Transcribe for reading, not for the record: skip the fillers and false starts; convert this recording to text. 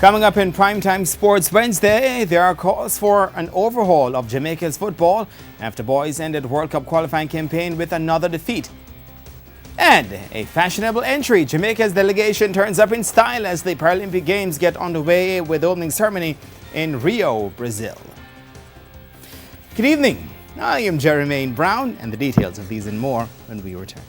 Coming up in Primetime Sports Wednesday, there are calls for an overhaul of Jamaica's football after boys ended World Cup qualifying campaign with another defeat. And a fashionable entry, Jamaica's delegation turns up in style as the Paralympic Games get underway with the opening ceremony in Rio, Brazil. Good evening, I am Jermaine Brown, and the details of these and more when we return.